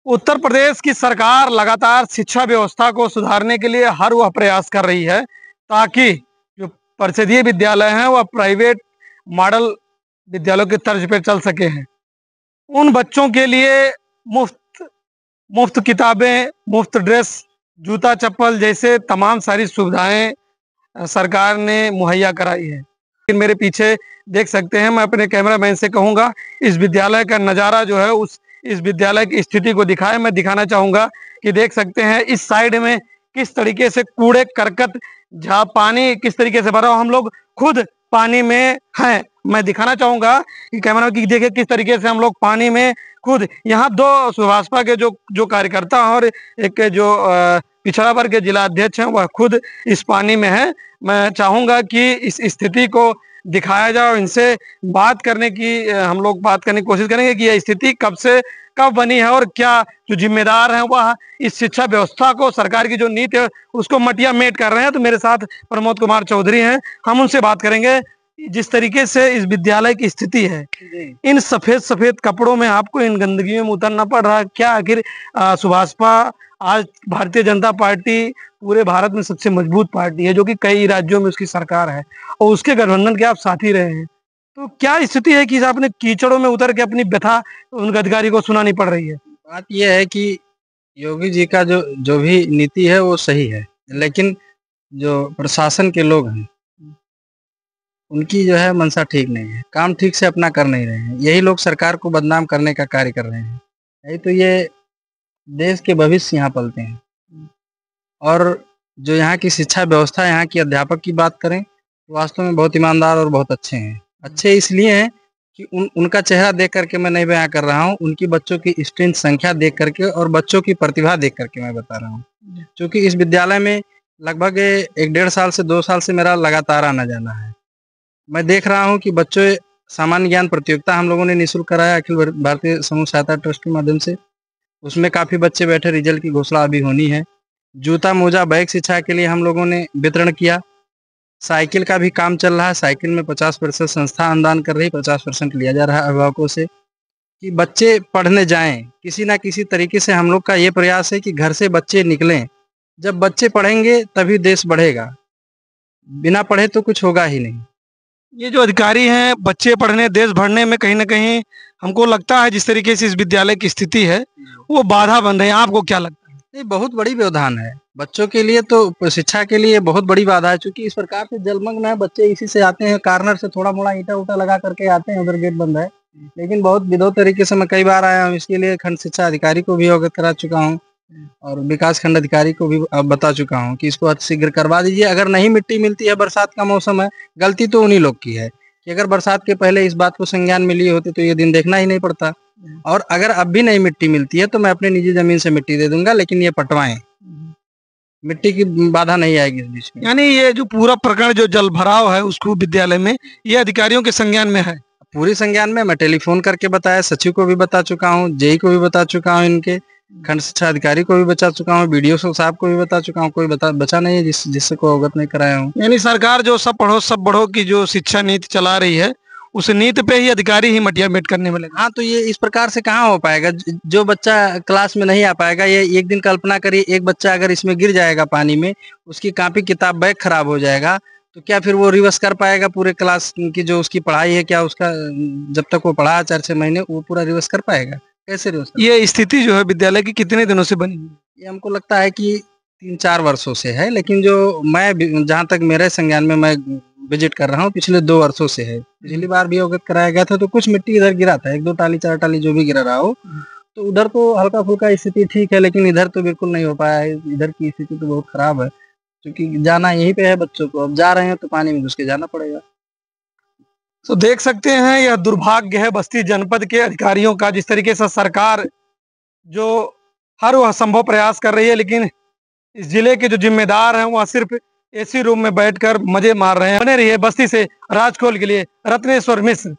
उत्तर प्रदेश की सरकार लगातार शिक्षा व्यवस्था को सुधारने के लिए हर वह प्रयास कर रही है ताकि जो परिषदीय विद्यालय हैं वह प्राइवेट मॉडल विद्यालयों की तर्ज पे चल सके हैं। उन बच्चों के लिए मुफ्त मुफ्त किताबें, मुफ्त ड्रेस, जूता चप्पल जैसे तमाम सारी सुविधाएं सरकार ने मुहैया कराई है। लेकिन मेरे पीछे देख सकते हैं, मैं अपने कैमरामैन से कहूंगा इस विद्यालय का नज़ारा जो है उस इस विद्यालय की स्थिति को दिखाए। मैं दिखाना चाहूंगा कि देख सकते हैं इस साइड में किस तरीके से कूड़े करकट, जहाँ पानी किस तरीके से भरा हो, हम लोग खुद पानी में हैं। मैं दिखाना चाहूंगा कि कैमरा की देखिए किस तरीके से हम लोग पानी में खुद, यहाँ दो भाजपा के जो जो कार्यकर्ता हैं और एक जो पिछड़ा वर्ग के जिला अध्यक्ष हैं वह खुद इस पानी में है। मैं चाहूंगा कि इस स्थिति को दिखाया जाए और इनसे बात करने की हम लोग बात करने की कोशिश करेंगे कि यह स्थिति कब से कब बनी है और क्या जो जिम्मेदार हैं वह इस शिक्षा व्यवस्था को, सरकार की जो नीति है उसको मटिया मेट कर रहे हैं। तो मेरे साथ प्रमोद कुमार चौधरी हैं, हम उनसे बात करेंगे। जिस तरीके से इस विद्यालय की स्थिति है, इन सफेद सफेद कपड़ों में आपको इन गंदगियों में उतरना पड़ रहा है क्या? आखिर सुभाषपा आज भारतीय जनता पार्टी पूरे भारत में सबसे मजबूत पार्टी है, जो कि कई राज्यों में उसकी सरकार है और उसके गठबंधन के आप साथी रहे हैं। तो क्या स्थिति है कि आपने कीचड़ों में उतर के अपनी व्यथा उन अधिकारी को सुनानी पड़ रही है? बात यह है कि योगी जी का जो जो भी नीति है वो सही है, लेकिन जो प्रशासन के लोग हैं उनकी जो है मंशा ठीक नहीं है, काम ठीक से अपना कर नहीं रहे हैं। यही लोग सरकार को बदनाम करने का कार्य कर रहे हैं। यही तो ये देश के भविष्य यहाँ पलते हैं। और जो यहाँ की शिक्षा व्यवस्था, यहाँ की अध्यापक की बात करें तो वास्तव में बहुत ईमानदार और बहुत अच्छे हैं। अच्छे इसलिए हैं कि उनका चेहरा देख करके मैं नहीं बयां कर रहा हूँ, उनकी बच्चों की स्ट्रेंथ संख्या देख करके और बच्चों की प्रतिभा देख करके मैं बता रहा हूँ। क्योंकि इस विद्यालय में लगभग 1-1.5 साल से 2 साल से मेरा लगातार आना जाना है। मैं देख रहा हूँ कि बच्चों सामान्य ज्ञान प्रतियोगिता हम लोगों ने निःशुल्क कराया अखिल भारतीय समूह सहायता ट्रस्ट के माध्यम से। उसमें काफ़ी बच्चे बैठे, रिजल्ट की घोषणा अभी होनी है। जूता मोजा बैग शिक्षा के लिए हम लोगों ने वितरण किया। साइकिल का भी काम चल रहा है। साइकिल में 50% संस्था अनुदान कर रही, 50% लिया जा रहा है अभिभावकों से कि बच्चे पढ़ने जाएं। किसी ना किसी तरीके से हम लोग का ये प्रयास है कि घर से बच्चे निकलें। जब बच्चे पढ़ेंगे तभी देश बढ़ेगा, बिना पढ़े तो कुछ होगा ही नहीं। ये जो अधिकारी हैं, बच्चे पढ़ने देश बढ़ने में कहीं ना कहीं हमको लगता है जिस तरीके से इस विद्यालय की स्थिति है वो बाधा बन रहे हैं। आपको क्या लगता है? ये बहुत बड़ी व्यवधान है बच्चों के लिए, तो शिक्षा के लिए बहुत बड़ी बाधा है। क्योंकि इस प्रकार से जलमग्न है बच्चे, इसी से आते हैं, कार्नर से थोड़ा मोड़ा ईंटा उटा लगा करके आते हैं, उधर गेट बंद है। लेकिन बहुत विधो तरीके से मैं कई बार आया हूँ। इसके लिए खंड शिक्षा अधिकारी को भी अवगत करा चुका हूँ और विकास खंड अधिकारी को भी बता चुका हूँ कि इसको अतिशीघ्र करवा दीजिए। अगर नहीं मिट्टी मिलती है, बरसात का मौसम है, गलती तो उन्हीं लोग की है कि अगर बरसात के पहले इस बात को संज्ञान में लिए होते तो ये दिन देखना ही नहीं पड़ता। और अगर अब भी नहीं मिट्टी मिलती है तो मैं अपने निजी जमीन से मिट्टी दे दूंगा, लेकिन ये पटवाएं, मिट्टी की बाधा नहीं आएगी इस बीच में। यानी ये जो पूरा प्रकरण जो जल भराव है उसको विद्यालय में, ये अधिकारियों के संज्ञान में है? पूरी संज्ञान में। मैं टेलीफोन करके बताया, सचिव को भी बता चुका हूँ, जेई को भी बता चुका हूँ, इनके खंड शिक्षा अधिकारी को भी बता चुका हूँ, बीडीओ साहब को भी बता चुका हूँ। कोई बचा नहीं है जिससे को अवगत नहीं कराया हूँ। यानी सरकार जो सब पढ़ो सब बढ़ो की जो शिक्षा नीति चला रही है उस नीति पे ही अधिकारी ही मटिया मेट करने में लगे। हाँ, तो ये इस प्रकार से कहाँ हो पाएगा? जो बच्चा क्लास में नहीं आ पाएगा, ये एक दिन कल्पना करिए, एक बच्चा अगर इसमें गिर जाएगा पानी में, उसकी कॉपी किताब बैग खराब हो जाएगा, तो क्या फिर वो रिवर्स कर पाएगा पूरे क्लास की जो उसकी पढ़ाई है? क्या उसका जब तक वो पढ़ा 4-6 महीने वो पूरा रिवर्स कर पाएगा? कैसे रिवर्स? ये स्थिति जो है विद्यालय की कितने दिनों से बनी हुई? ये हमको लगता है कि 3-4 वर्षों से है, लेकिन जो मैं जहाँ तक मेरे संज्ञान में मैं विजिट कर रहा हूँ, पिछले 2 वर्षों से है। पिछली बार भी अवगत कराया गया था तो कुछ मिट्टी इधर गिरा था, 1-2 टाली 4 टाली जो भी गिरा रहा हो, तो उधर तो हल्का फुल्का स्थिति ठीक है, लेकिन इधर तो बिल्कुल नहीं हो पाया है। इधर की स्थिति तो बहुत खराब है, क्योंकि जाना यहीं पे है बच्चों को। अब जा रहे हैं तो पानी में घुस के जाना पड़ेगा। तो देख सकते हैं यह दुर्भाग्य है बस्ती जनपद के अधिकारियों का, जिस तरीके से सरकार जो हर वह संभव प्रयास कर रही है, लेकिन इस जिले के जो जिम्मेदार हैं वह सिर्फ एसी रूम में बैठकर मजे मार रहे हैं। बने रहिए बस्ती से राजकोल के लिए रत्नेश्वर मिश्र।